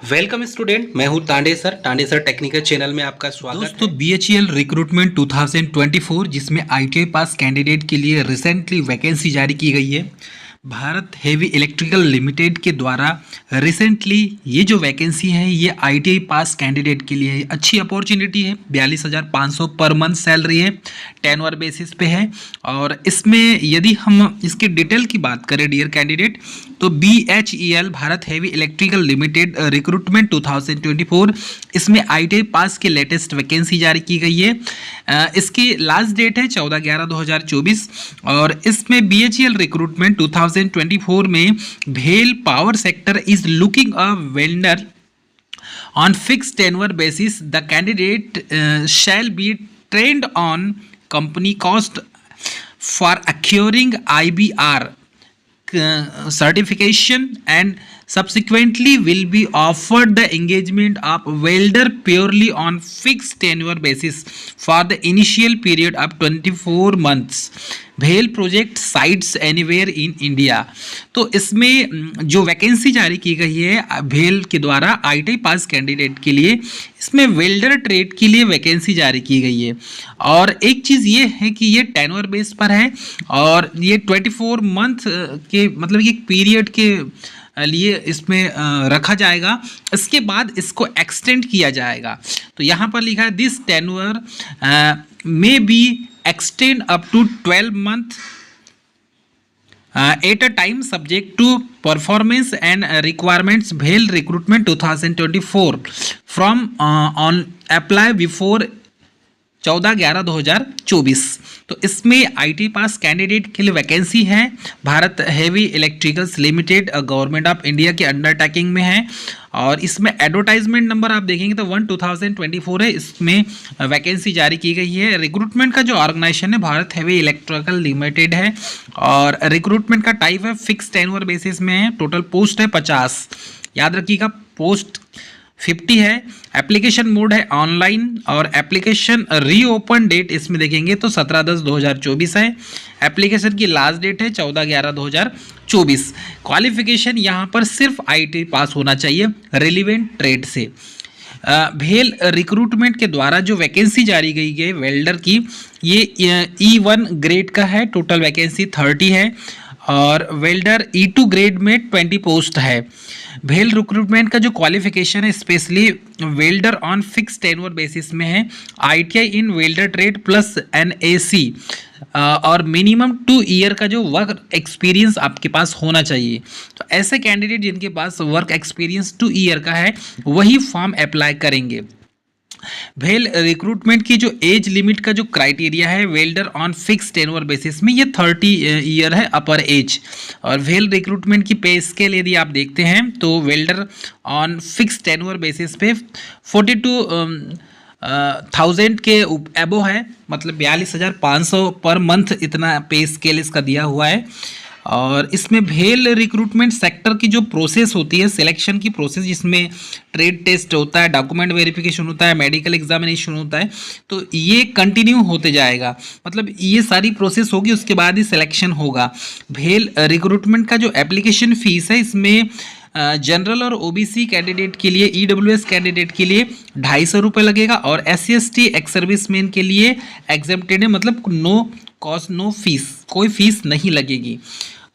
Welcome student, मैं हूं Tande sir technical channel में आपका स्वागत दोस्तों है। BHEL रिक्रूटमेंट 2024 जिसमें ITI पास कैंडिडेट के लिए रिसेंटली वैकेंसी जारी की गई है। भारत हेवी इलेक्ट्रिकल लिमिटेड के द्वारा रिसेंटली ये जो वैकेंसी है ये ITI पास कैंडिडेट के लिए है। अच्छी अपॉर्चुनिटी है। 42,500 पर मंथ सैलरी है, 10 आवर बेसिस पे है। और इसमें यदि हम इसके डिटेल की बात करें डियर कैंडिडेट, तो BHEL Bharat heavy electrical limited recruitment 2024 इसमें ITI पास के लेटेस्ट वैकेंसी जारी की गई है। इसकी लास्ट डेट है 14/11/2024 और इसमें BHEL रिक्रूटमेंट 2024 में भेल power sector is looking a vendor on fixed tenure basis. The candidate shall be trained on company cost for acquiring IBR certification and subsequently will be offered the engagement of welder purely on fixed tenure basis for the initial period of 24 months. भेल project sites anywhere in India. तो इसमें जो vacancy जारी की गई है भेल के द्वारा ITI पास कैंडिडेट के लिए, इसमें वेल्डर ट्रेड के लिए वैकेंसी जारी की गई है। और एक चीज़ ये है कि ये टेन्योर बेस पर है और ये 24 मंथ के मतलब एक पीरियड के लिए इसमें रखा जाएगा। इसके बाद इसको एक्सटेंड किया जाएगा। तो यहाँ पर लिखा है this tenure may be extend up to 12 months at a time subject to performance and requirements. भेल recruitment 2024 from on apply before 14/11/2024। तो इसमें ITI पास कैंडिडेट के लिए वैकेंसी है। Bharat heavy electricals limited government of India के अंडरटेकिंग में है। और इसमें एडवर्टाइजमेंट नंबर आप देखेंगे तो 1/2024 है। इसमें वैकेंसी जारी की गई है। रिक्रूटमेंट का जो ऑर्गेनाइजेशन है भारत हेवी इलेक्ट्रिकल लिमिटेड है और रिक्रूटमेंट का टाइप है फिक्स टेन्योर बेसिस में है। टोटल पोस्ट है 50। याद रखिएगा पोस्ट 50 है। एप्लीकेशन मोड है ऑनलाइन और एप्लीकेशन रीओपन डेट इसमें देखेंगे तो 17/10/2024 है। एप्लीकेशन की लास्ट डेट है 14/11/2024। क्वालिफिकेशन यहाँ पर सिर्फ ITI पास होना चाहिए रिलीवेंट ट्रेड से। भेल रिक्रूटमेंट के द्वारा जो वैकेंसी जारी गई है वेल्डर की, ये E1 ग्रेड का है। टोटल वैकेंसी 30 है और वेल्डर E2 ग्रेड में 20 पोस्ट है। भेल रिक्रूटमेंट का जो क्वालिफिकेशन है specially welder on fix tenure basis में है। ITI इन वेल्डर ट्रेड प्लस NAC और मिनिमम 2 ईयर का जो वर्क एक्सपीरियंस आपके पास होना चाहिए। तो ऐसे कैंडिडेट जिनके पास वर्क एक्सपीरियंस 2 ईयर का है वही फॉर्म अप्लाई करेंगे। भेल रिक्रूटमेंट की जो एज लिमिट का जो क्राइटेरिया है welder on fix tenure basis में ये 30 ईयर है अपर एज। और भेल रिक्रूटमेंट की पे स्केल यदि आप देखते हैं तो welder on fix tenure basis पे 42,000 के एबो है, मतलब 42,500 पर मंथ इतना पे स्केल इसका दिया हुआ है। और इसमें भेल रिक्रूटमेंट सेक्टर की जो प्रोसेस होती है सिलेक्शन की प्रोसेस, जिसमें ट्रेड टेस्ट होता है, डॉक्यूमेंट वेरिफिकेशन होता है, मेडिकल एग्जामिनेशन होता है, तो ये कंटिन्यू होते जाएगा। मतलब ये सारी प्रोसेस होगी उसके बाद ही सिलेक्शन होगा। भेल रिक्रूटमेंट का जो एप्लीकेशन फीस है इसमें जनरल और OBC कैंडिडेट के लिए, EWS कैंडिडेट के लिए 250 रुपये लगेगा और SC ST एक्स सर्विसमैन के लिए एग्जेम्प्टेड है, मतलब नो कॉस्ट नो फीस, कोई फीस नहीं लगेगी।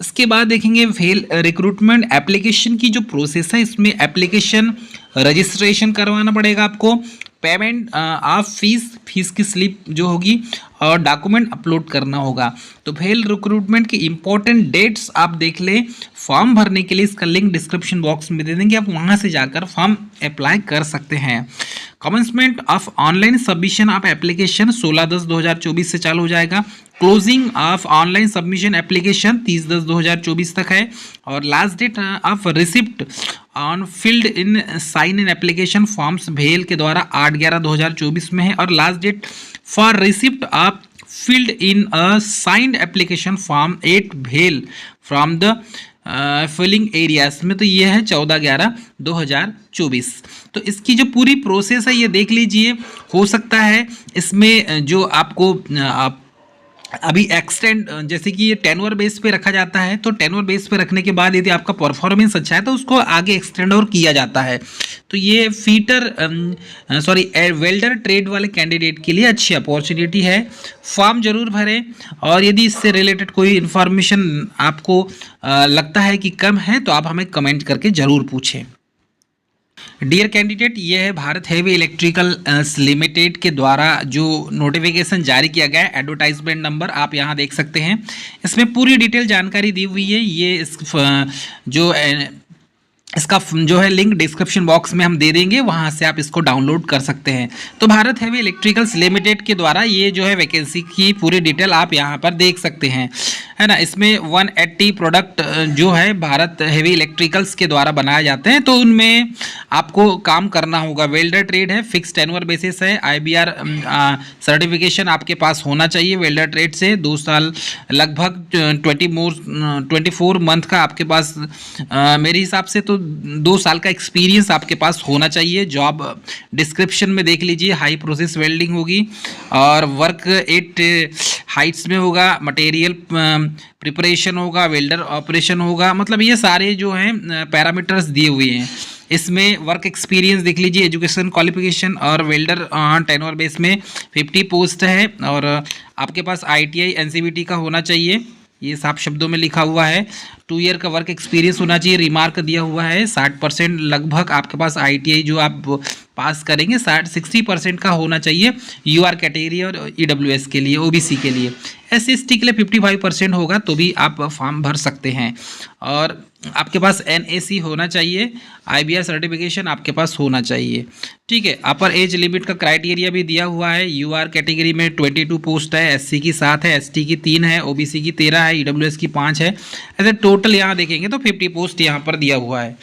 इसके बाद देखेंगे भेल रिक्रूटमेंट एप्लीकेशन की जो प्रोसेस है, इसमें एप्लीकेशन रजिस्ट्रेशन करवाना पड़ेगा आपको, पेमेंट ऑफ फीस की स्लिप जो होगी और डॉक्यूमेंट अपलोड करना होगा। तो भेल रिक्रूटमेंट की इंपॉर्टेंट डेट्स आप देख लें। फॉर्म भरने के लिए इसका लिंक डिस्क्रिप्शन बॉक्स में दे देंगे, आप वहां से जाकर फॉर्म अप्लाई कर सकते हैं। Commencement of online submission of application 16/10/2024 से चालू हो जाएगा। Closing of online submission application 30/10/2024 तक है और last date of receipt on filled in sign in application forms भेल के द्वारा 8/11/2024 में है और last date for receipt of filled in a signed application form 8 भेल फ्रॉम द फिलिंग एरियाज में, तो ये है 14/11/2024। तो इसकी जो पूरी प्रोसेस है ये देख लीजिए। हो सकता है इसमें जो आपको अभी एक्सटेंड जैसे कि ये टेन्योर बेस पे रखा जाता है, तो टेन्योर बेस पे रखने के बाद यदि आपका परफॉर्मेंस अच्छा है तो उसको आगे एक्सटेंड और किया जाता है। तो ये वेल्डर ट्रेड वाले कैंडिडेट के लिए अच्छी अपॉर्चुनिटी है। फॉर्म जरूर भरें, और यदि इससे रिलेटेड कोई इन्फॉर्मेशन आपको लगता है कि कम है तो आप हमें कमेंट करके ज़रूर पूछें। डियर कैंडिडेट, ये है भारत हेवी इलेक्ट्रिकल्स लिमिटेड के द्वारा जो नोटिफिकेशन जारी किया गया है, एडवर्टाइजमेंट नंबर आप यहाँ देख सकते हैं। इसमें पूरी डिटेल जानकारी दी हुई है। ये इसका जो है लिंक डिस्क्रिप्शन बॉक्स में हम दे देंगे, वहाँ से आप इसको डाउनलोड कर सकते हैं। तो भारत हेवी इलेक्ट्रिकल्स लिमिटेड के द्वारा ये जो है वैकेंसी की पूरी डिटेल आप यहाँ पर देख सकते हैं, है ना। इसमें 180 प्रोडक्ट जो है भारत हेवी इलेक्ट्रिकल्स के द्वारा बनाए जाते हैं, तो उनमें आपको काम करना होगा। वेल्डर ट्रेड है, फिक्स टेन्योर बेसिस है, IBR सर्टिफिकेशन आपके पास होना चाहिए वेल्डर ट्रेड से। 2 साल लगभग 24 मंथ का आपके पास मेरे हिसाब से तो 2 साल का एक्सपीरियंस आपके पास होना चाहिए। जॉब डिस्क्रिप्शन में देख लीजिए, हाई प्रोसेस वेल्डिंग होगी और वर्क 8 हाइट्स में होगा, मटेरियल प्रिपरेशन होगा, वेल्डर ऑपरेशन होगा, मतलब ये सारे जो हैं पैरामीटर्स दिए हुए हैं। इसमें वर्क एक्सपीरियंस देख लीजिए, एजुकेशन क्वालिफिकेशन और वेल्डर टेन्योर बेस में 50 पोस्ट है, और आपके पास ITI NCVT का होना चाहिए, ये साफ शब्दों में लिखा हुआ है। 2 ईयर का वर्क एक्सपीरियंस होना चाहिए। रिमार्क दिया हुआ है 60% लगभग आपके पास ITI जो आप पास करेंगे 60% का होना चाहिए UR कैटेगरी और EWS के लिए, OBC के लिए। SC/ST के लिए 55% होगा तो भी आप फॉर्म भर सकते हैं। और आपके पास NAC होना चाहिए, IBR सर्टिफिकेशन आपके पास होना चाहिए, ठीक है। अपर एज लिमिट का क्राइटेरिया भी दिया हुआ है। UR कैटेगरी में 22 पोस्ट है, SC की 7 है, ST की 3 है, OBC की 13 है, EWS की 5 है। ऐसे टोटल यहाँ देखेंगे तो 50 पोस्ट यहाँ पर दिया हुआ है।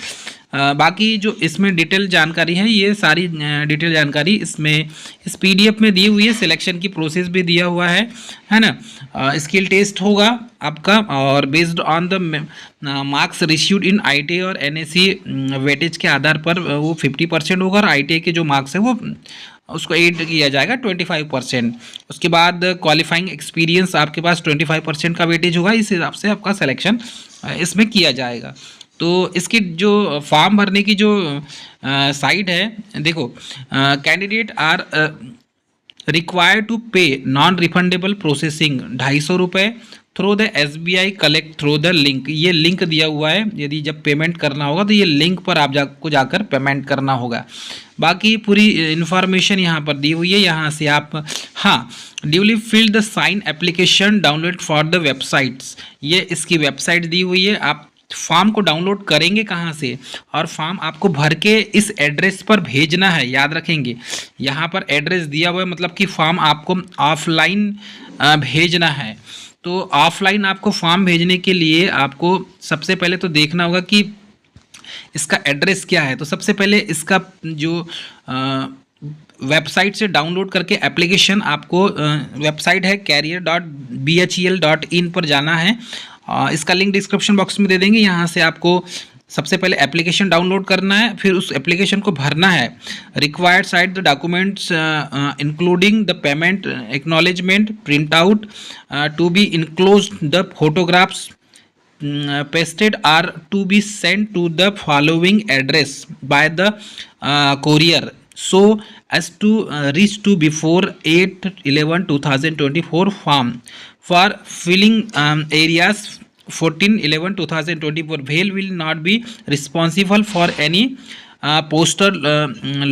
बाकी जो इसमें डिटेल जानकारी है, ये सारी डिटेल जानकारी इसमें इस PDF में दी हुई है। सिलेक्शन की प्रोसेस भी दिया हुआ है ना। स्किल टेस्ट होगा आपका, और based on the marks received in ITI और NAC वेटेज के आधार पर वो 50% होगा, और ITI के जो मार्क्स है वो उसको ऐड किया जाएगा 25%। उसके बाद क्वालिफाइंग एक्सपीरियंस आपके पास 25% का वेटेज होगा। इस हिसाब से आपका सिलेक्शन इसमें किया जाएगा। तो इसकी जो फॉर्म भरने की जो साइट है, देखो, कैंडिडेट आर रिक्वायर्ड टू पे नॉन रिफंडेबल प्रोसेसिंग 250 रुपये through the SBI collect through the link. ये लिंक दिया हुआ है, यदि जब पेमेंट करना होगा तो ये लिंक पर आप जाकर पेमेंट करना होगा। बाकी पूरी इन्फॉर्मेशन यहाँ पर दी हुई है, यहाँ से आप duly fill the sign application download for the websites. ये इसकी वेबसाइट दी हुई है। आप फॉर्म को डाउनलोड करेंगे कहाँ से, और फॉर्म आपको भर के इस एड्रेस पर भेजना है, याद रखेंगे। यहाँ पर एड्रेस दिया हुआ है, मतलब कि फॉर्म आपको ऑफलाइन भेजना है। तो ऑफलाइन आपको फॉर्म भेजने के लिए आपको सबसे पहले तो देखना होगा कि इसका एड्रेस क्या है। तो सबसे पहले इसका जो वेबसाइट से डाउनलोड करके एप्लीकेशन, आपको वेबसाइट है career.bhel.in पर जाना है। इसका लिंक डिस्क्रिप्शन बॉक्स में दे देंगे। यहाँ से आपको सबसे पहले एप्लीकेशन डाउनलोड करना है, फिर उस एप्लीकेशन को भरना है। Required site the documents including the payment acknowledgement print out to be enclosed the photographs pasted are to be sent to the following address by the courier so as to reach to before 8/11/2024 form for filling areas 14/11/2024. Vale will not be responsible for any postal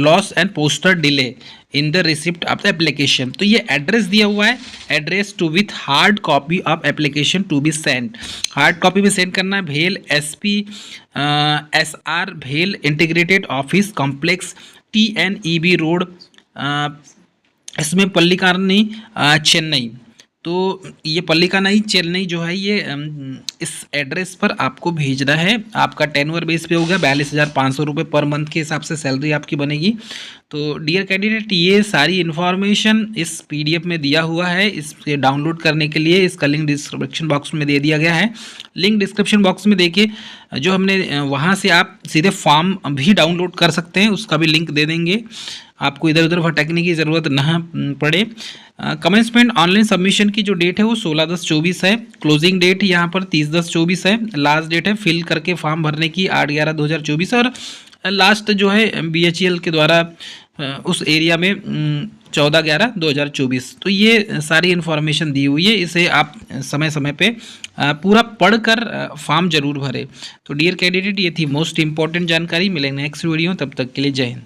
loss and postal delay in the receipt of the application. तो ये address दिया हुआ है, address to with hard copy of application to be send. Hard copy में send करना है। भेल SP SR भेल integrated office complex TNEB road, इसमें पल्लिकार्नी चेन्नई। तो ये पल्लिकार्नी चेन्नई जो है ये इस एड्रेस पर आपको भेजना है। आपका टेन्योर बेस पे होगा 42,500 रुपये पर मंथ के हिसाब से सैलरी आपकी बनेगी। तो डियर कैंडिडेट, ये सारी इन्फॉर्मेशन इस PDF में दिया हुआ है। इससे डाउनलोड करने के लिए इसका लिंक डिस्क्रिप्शन बॉक्स में दे दिया गया है। लिंक डिस्क्रिप्शन बॉक्स में देखिए, जो हमने वहाँ से आप सीधे फॉर्म भी डाउनलोड कर सकते हैं, उसका भी लिंक दे देंगे। आपको इधर उधर भटकने की ज़रूरत ना पड़े। कमेंसमेंट ऑनलाइन सबमिशन की जो डेट है वो 16/10/24 है। क्लोजिंग डेट यहाँ पर 30/10/24 है। लास्ट डेट है फिल करके फॉर्म भरने की 8/11/2024 और लास्ट जो है BHEL के द्वारा उस एरिया में 14/11/2024। तो ये सारी इन्फॉर्मेशन दी हुई है, इसे आप समय समय पे पूरा पढ़कर फॉर्म जरूर भरें। तो डियर कैंडिडेट, ये थी मोस्ट इंपॉर्टेंट जानकारी। मिलेंगे नेक्स्ट वीडियो, तब तक के लिए जय हिंद।